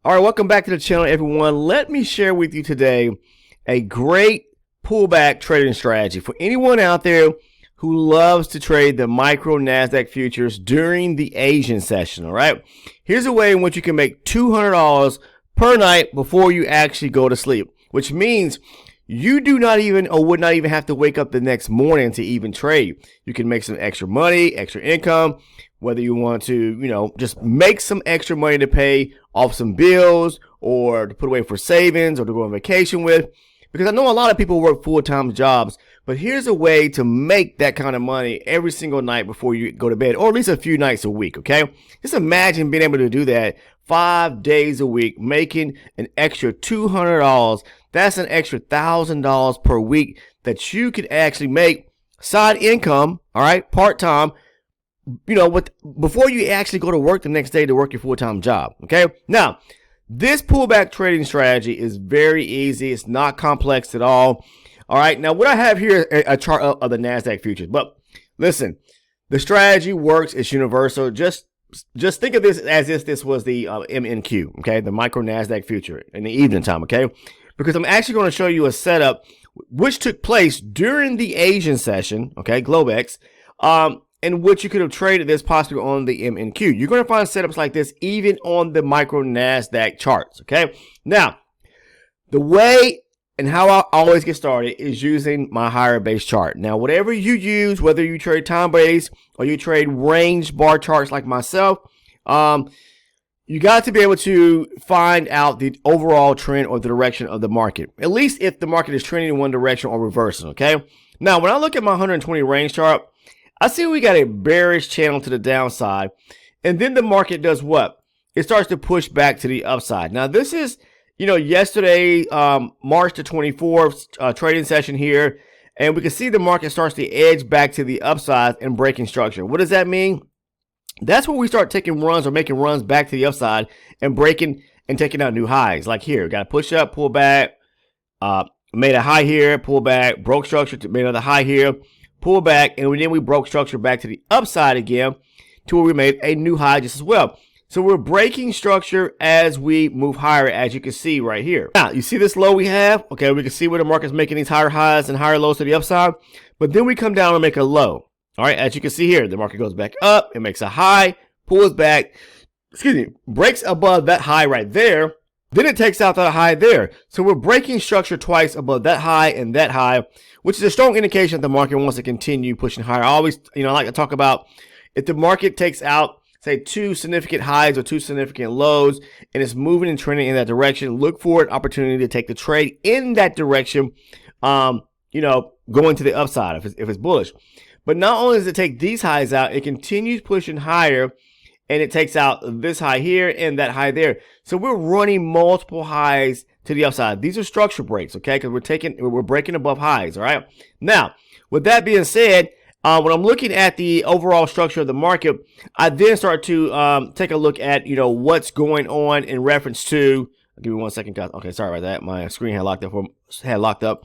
All right, welcome back to the channel, everyone. Let me share with you today a great pullback trading strategy for anyone out there who loves to trade the micro NASDAQ futures during the Asian session. All right, here's a way in which you can make $200 per night before you actually go to sleep, which means you do not even or would not even have to wake up the next morning to even trade. You can make some extra money, extra income, whether you want to, just make some extra money to pay off some bills or to put away for savings or to go on vacation with. Because I know a lot of people work full-time jobs, but here's a way to make that kind of money every single night before you go to bed, or at least a few nights a week, okay? Just imagine being able to do that 5 days a week, making an extra $200. That's an extra $1,000 per week that you could actually make side income, all right, part-time, before you actually go to work the next day to work your full-time job, okay? Now, this pullback trading strategy is very easy. It's not complex at all. All right, now what I have here is a chart of the NASDAQ futures. But listen, the strategy works. It's universal. Just think of this as if this was the MNQ, okay, the micro NASDAQ future in the evening time, okay? Because I'm actually going to show you a setup which took place during the Asian session, okay, Globex, in which you could have traded this possibly on the MNQ. You're going to find setups like this even on the micro NASDAQ charts, okay? Now, the way and how I always get started is using my higher base chart. Now, whatever you use, whether you trade time base or you trade range bar charts like myself, you got to be able to find out the overall trend or the direction of the market, at least if the market is trending in one direction or reversing, okay? Now, when I look at my 120 range chart, I see we got a bearish channel to the downside, and then the market does what? It starts to push back to the upside. Now, this is, yesterday, March the 24th trading session here, and we can see the market starts to edge back to the upside and breaking structure. What does that mean? That's where we start taking runs or making runs back to the upside and breaking and taking out new highs. Like here, got to push up, pull back, made a high here, pull back, broke structure, made another high here, pull back, and then we broke structure back to the upside again to where we made a new high just as well. So we're breaking structure as we move higher, as you can see right here. Now, you see this low we have? Okay, we can see where the market's making these higher highs and higher lows to the upside, but then we come down and make a low. All right, as you can see here, the market goes back up, it makes a high, pulls back, breaks above that high right there, then it takes out that high there. So we're breaking structure twice above that high and that high, which is a strong indication that the market wants to continue pushing higher. I always, I like to talk about if the market takes out, say, 2 significant highs or 2 significant lows, and it's moving and trending in that direction, look for an opportunity to take the trade in that direction, going to the upside if it's bullish. But not only does it take these highs out, it continues pushing higher, and it takes out this high here and that high there. So we're running multiple highs to the upside. These are structure breaks, okay? Because we're breaking above highs, all right? Now, with that being said, when I'm looking at the overall structure of the market, I then start to take a look at, what's going on in reference to, give me 1 second, guys. Okay, sorry about that. My screen had locked up.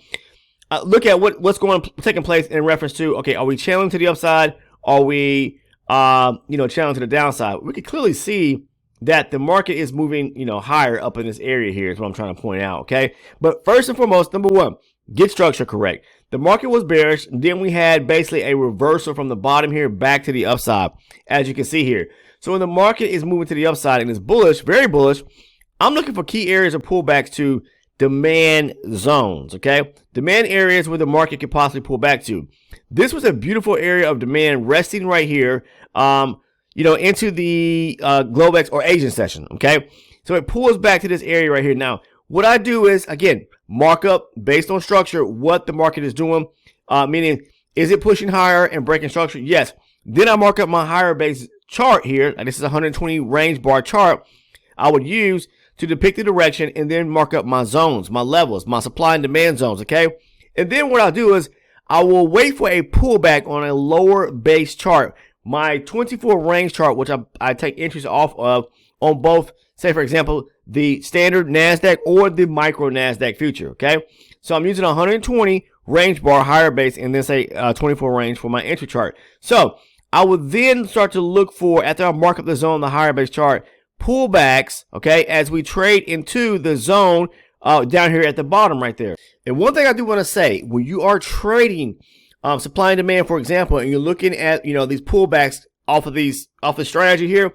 Look at what's taking place in reference to, okay, are we channeling to the upside? Are we, channeling to the downside? We can clearly see that the market is moving, higher up in this area here is what I'm trying to point out, okay? But first and foremost, number one, get structure correct. The market was bearish, and then we had basically a reversal from the bottom here back to the upside, as you can see here. So when the market is moving to the upside and is bullish, very bullish, I'm looking for key areas of pullbacks to demand zones, okay? Demand areas where the market could possibly pull back to. This was a beautiful area of demand resting right here, into the Globex or Asian session, okay? So it pulls back to this area right here. Now, what I do is, again, mark up based on structure what the market is doing, meaning, is it pushing higher and breaking structure? Yes. Then I mark up my higher base chart here, and this is a 120 range bar chart I would use to depict the direction, and then mark up my zones, my levels, my supply and demand zones, okay? And then what I'll do is I will wait for a pullback on a lower base chart, my 24 range chart, which I take interest off of on both, say, for example, the standard NASDAQ or the micro NASDAQ future, okay? So I'm using 120 range bar higher base and then say 24 range for my entry chart. So I would then start to look for, after I mark up the zone, the higher base chart, pullbacks, okay, as we trade into the zone down here at the bottom right there. And one thing I do want to say, when you are trading supply and demand, for example, and you're looking at, you know, these pullbacks off of the strategy here,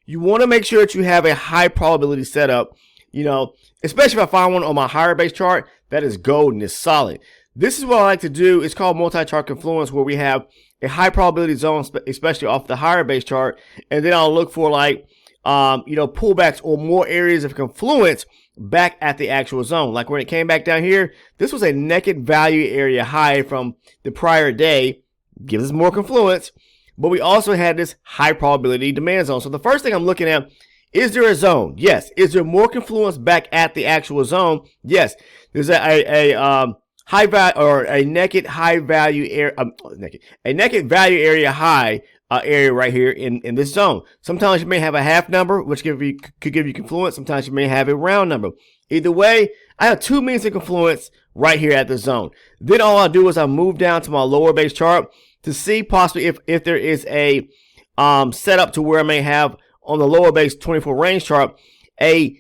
you want to make sure that you have a high probability setup, you know, especially if I find one on my higher base chart that is golden, is solid. This is what I like to do. It's called multi-chart confluence, where we have a high probability zone, especially off the higher base chart, and then I'll look for like you know, pullbacks or more areas of confluence back at the actual zone. Like when it came back down here, this was a naked value area high from the prior day, gives us more confluence, but we also had this high probability demand zone. So the first thing I'm looking at, is there a zone? Yes. Is there more confluence back at the actual zone? Yes. There's a high value or a naked high value area, a naked value area high area right here in this zone. Sometimes you may have a half number, which could give you confluence. Sometimes you may have a round number. Either way, I have two means of confluence right here at the zone. Then all I'll do is I'll move down to my lower base chart to see possibly if there is a setup to where I may have on the lower base 24 range chart a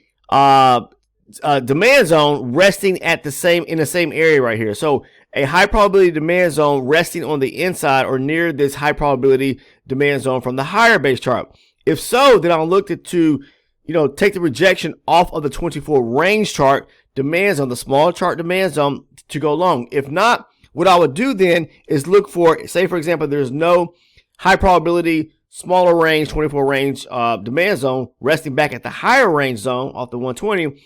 demand zone resting at the same area right here. So a high probability demand zone resting on the inside or near this high probability demand zone from the higher base chart. If so, then I'll look to you know, take the rejection off of the 24 range chart demand zone, the small chart demand zone, to go long. If not, what I would do then is look for, say for example, there's no high probability smaller range 24 range demand zone resting back at the higher range zone off the 120.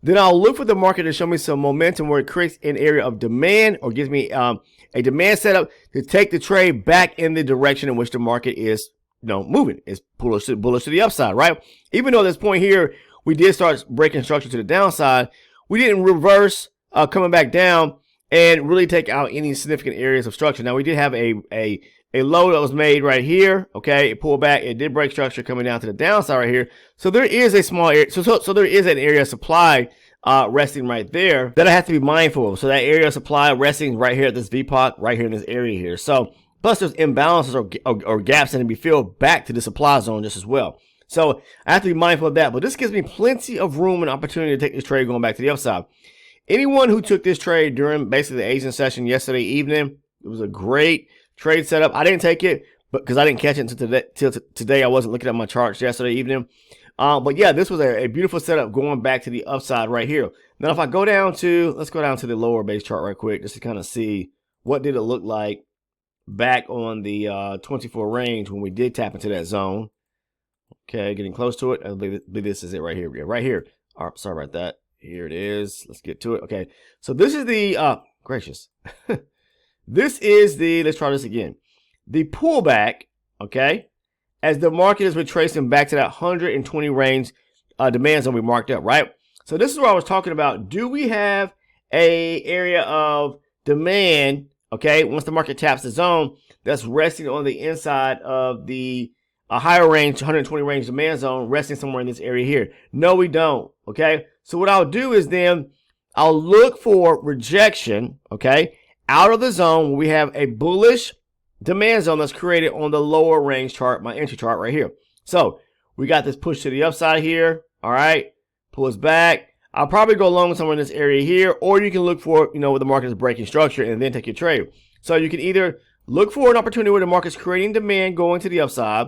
Then I'll look for the market to show me some momentum where it creates an area of demand or gives me a demand setup to take the trade back in the direction in which the market is, you know, moving. It's bullish to the upside, right? Even though at this point here, we did start breaking structure to the downside, we didn't reverse coming back down and really take out any significant areas of structure. Now, we did have a low that was made right here, okay? It pulled back. It did break structure coming down to the downside right here. So there is a small area. So there is an area of supply resting right there that I have to be mindful of. So that area of supply resting right here at this VPOC, right here in this area here. So plus there's imbalances or gaps that can be filled back to the supply zone just as well. So I have to be mindful of that. But this gives me plenty of room and opportunity to take this trade going back to the upside. Anyone who took this trade during basically the Asian session yesterday evening, it was a great trade setup. I didn't take it, but because I didn't catch it until today. I wasn't looking at my charts yesterday evening. But yeah, this was a beautiful setup going back to the upside right here. Now, if I go down to, let's go down to the lower base chart right quick, just to kind of see what did it look like back on the 24 range when we did tap into that zone. Okay, getting close to it. I believe this is it right here. Yeah, right here. Oh, sorry about that. Here it is. Let's get to it. Okay, so this is the gracious. This is the, let's try this again. The pullback, okay, as the market is retracing back to that 120 range demand zone we marked up, right? So this is what I was talking about. Do we have a area of demand, okay, once the market taps the zone, that's resting on the inside of the higher range, 120 range demand zone, resting somewhere in this area here? No, we don't, okay? So what I'll do is then I'll look for rejection, okay, out of the zone where we have a bullish demand zone that's created on the lower range chart, my entry chart right here. So we got this push to the upside here. All right, pulls back. I'll probably go long somewhere in this area here, or you can look for, you know, where the market is breaking structure and then take your trade. So you can either look for an opportunity where the market's creating demand going to the upside,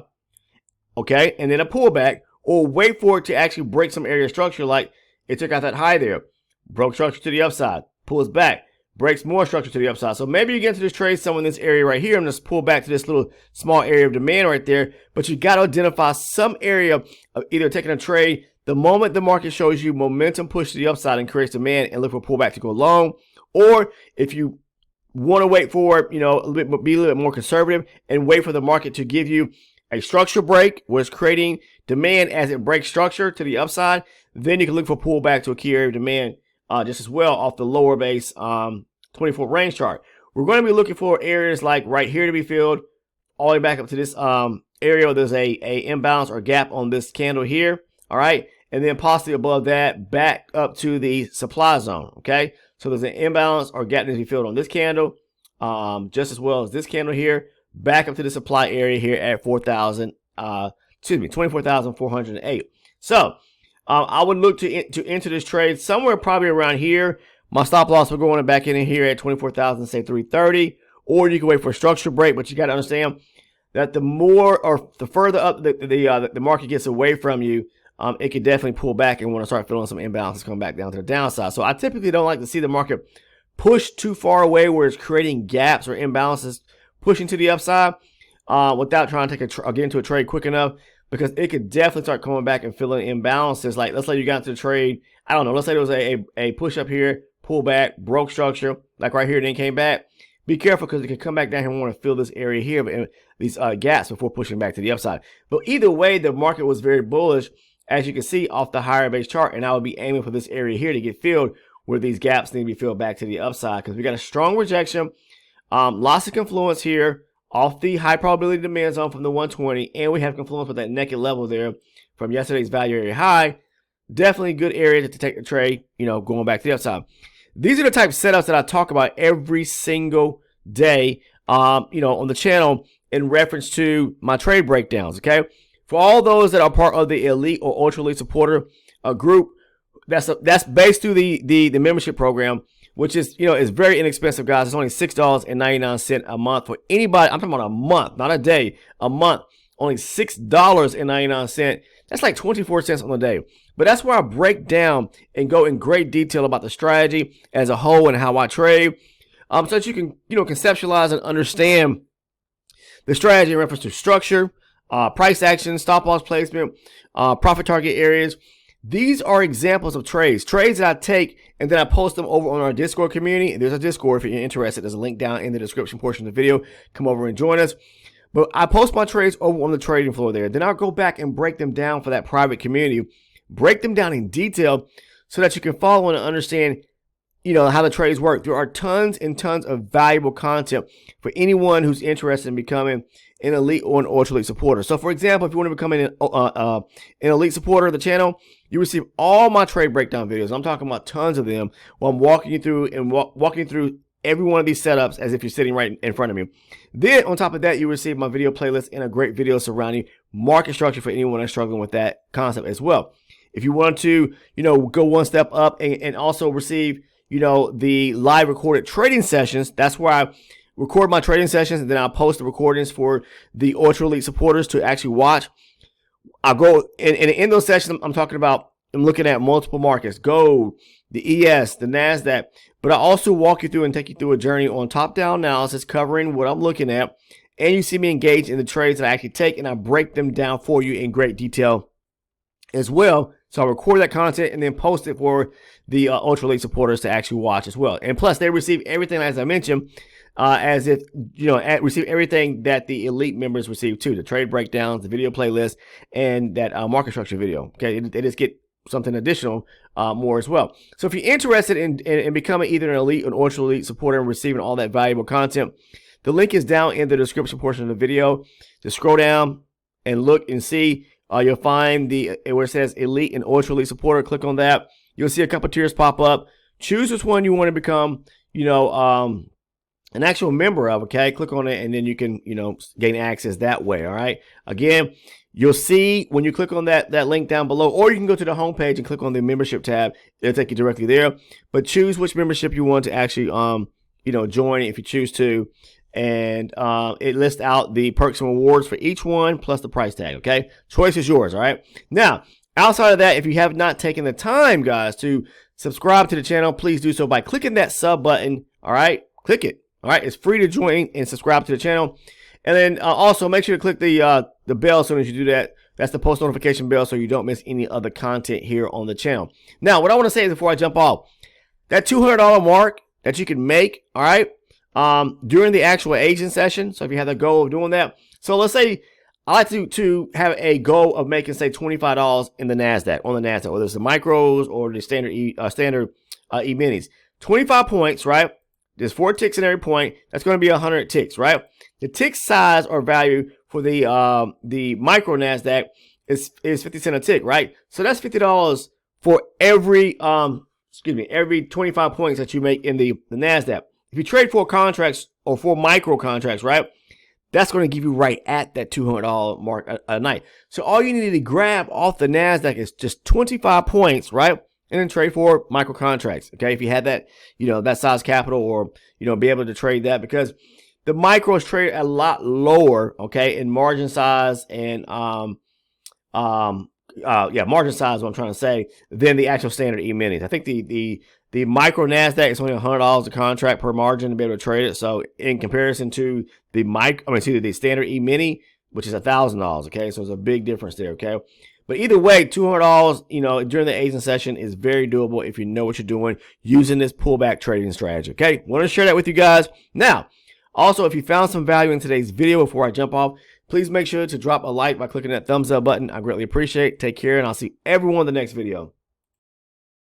okay, and then a pullback, or wait for it to actually break some area of structure like it took out that high there, broke structure to the upside, pulls back, breaks more structure to the upside. So maybe you get into this trade somewhere in this area right here and just pull back to this little small area of demand right there. But you got to identify some area of either taking a trade the moment the market shows you momentum push to the upside and creates demand and look for a pullback to go long. Or if you want to wait for, you know, be a little bit more conservative and wait for the market to give you a structure break where it's creating demand as it breaks structure to the upside, then you can look for pullback to a key area of demand just as well off the lower base 24 range chart. We're going to be looking for areas like right here to be filled all the way back up to this area where there's a imbalance or gap on this candle here. All right, and then possibly above that back up to the supply zone. Okay, so there's an imbalance or gap that needs to be filled on this candle just as well as this candle here, back up to the supply area here at 24,408. So I would look to enter this trade somewhere probably around here. My stop loss will go on back in here at 24,000, say 330, or you can wait for a structure break. But you got to understand that the more or the further up the market gets away from you, it could definitely pull back and want to start feeling some imbalances coming back down to the downside. So I typically don't like to see the market push too far away where it's creating gaps or imbalances pushing to the upside without trying to get into a trade quick enough, because it could definitely start coming back and feeling imbalances. Like, let's say you got into the trade, I don't know, let's say there was a push up here, pull back, broke structure, like right here, then came back. Be careful, because it can come back down here and want to fill this area here, these gaps, before pushing back to the upside. But either way, the market was very bullish, as you can see off the higher base chart, and I would be aiming for this area here to get filled, where these gaps need to be filled back to the upside, because we got a strong rejection, lots of confluence here off the high probability demand zone from the 120, and we have confluence with that naked level there from yesterday's value area high. Definitely a good area to take the trade, going back to the upside. These are the type of setups that I talk about every single day, on the channel in reference to my trade breakdowns. Okay, for all those that are part of the elite or ultra elite supporter group, that's based through the membership program, which is is very inexpensive, guys. It's only $6.99 a month for anybody. I'm talking about a month, not a day, a month. Only $6.99. That's like 24 cents on the day. But that's where I break down and go in great detail about the strategy as a whole and how I trade, so that you can conceptualize and understand the strategy in reference to structure, price action, stop loss placement, profit target areas. These are examples of trades that I take, and then I post them over on our Discord community. There's a Discord if you're interested. There's a link down in the description portion of the video. Come over and join us. But I post my trades over on the trading floor there. Then I'll go back and break them down for that private community, break them down in detail so that you can follow and understand, how the trades work. There are tons and tons of valuable content for anyone who's interested in becoming an elite or an ultra elite supporter. So, for example, if you want to become an elite supporter of the channel, you receive all my trade breakdown videos. I'm talking about tons of them, while I'm walking you through and walking through every one of these setups as if you're sitting right in front of me. Then, on top of that, you receive my video playlist and a great video surrounding market structure for anyone that's struggling with that concept as well. If you want to, go one step up and also receive, the live recorded trading sessions, that's where I record my trading sessions, and then I'll post the recordings for the ultra elite supporters to actually watch. I'll go and in those sessions, I'm looking at multiple markets, gold, the ES, the NASDAQ, but I also walk you through and take you through a journey on top-down analysis covering what I'm looking at, and you see me engage in the trades that I actually take, and I break them down for you in great detail as well. So I'll record that content and then post it for the ultra elite supporters to actually watch as well. And plus, they receive everything, as I mentioned, as if, receive everything that the elite members receive too, the trade breakdowns, the video playlist, and that market structure video. Okay, they just get something additional more as well. So if you're interested in becoming either an elite or an ultra elite supporter and receiving all that valuable content, the link is down in the description portion of the video. Just scroll down and look and see. You'll find where it says elite and ultra elite supporter. Click on that. You'll see a couple tiers pop up. Choose which one you want to become, an actual member of. Okay, click on it, and then you can, gain access that way. All right. Again, you'll see when you click on that link down below, or you can go to the homepage and click on the membership tab. It'll take you directly there. But choose which membership you want to actually, join if you choose to. And it lists out the perks and rewards for each one, plus the price tag. Okay, choice is yours. All right. Now, outside of that, if you have not taken the time, guys, to subscribe to the channel, please do so by clicking that sub button. All right, click it. All right, it's free to join and subscribe to the channel. And then also make sure to click the bell as soon as you do that. That's the post notification bell, so you don't miss any other content here on the channel. Now, what I want to say is, before I jump off, that $200 mark that you can make, all right, during the actual agent session. So if you have the goal of doing that, so let's say I like to have a goal of making, say, $25 in the NASDAQ, on the NASDAQ, whether it's the micros or the standard E-minis. 25 points, right? There's 4 ticks in every point. That's going to be 100 ticks, right? The tick size or value for the micro NASDAQ is 50 cents a tick, right? So that's $50 for every 25 points that you make in the NASDAQ. If you trade 4 contracts or 4 micro contracts, right, that's going to give you right at that $200 mark a night. So all you need to grab off the NASDAQ is just 25 points, right? And then trade for micro contracts. Okay. If you had that, that size capital, or, be able to trade that, because the micros trade a lot lower, okay, in margin size and, margin size is what I'm trying to say, than the actual standard E-minis. I think the micro NASDAQ is only $100 a contract per margin to be able to trade it. So in comparison to the standard E-mini, which is $1,000, okay? So there's a big difference there, okay? But either way, $200, during the Asian session is very doable if you know what you're doing using this pullback trading strategy, okay? Want to share that with you guys. Now, also, if you found some value in today's video before I jump off, please make sure to drop a like by clicking that thumbs up button. I greatly appreciate it. Take care, and I'll see everyone in the next video.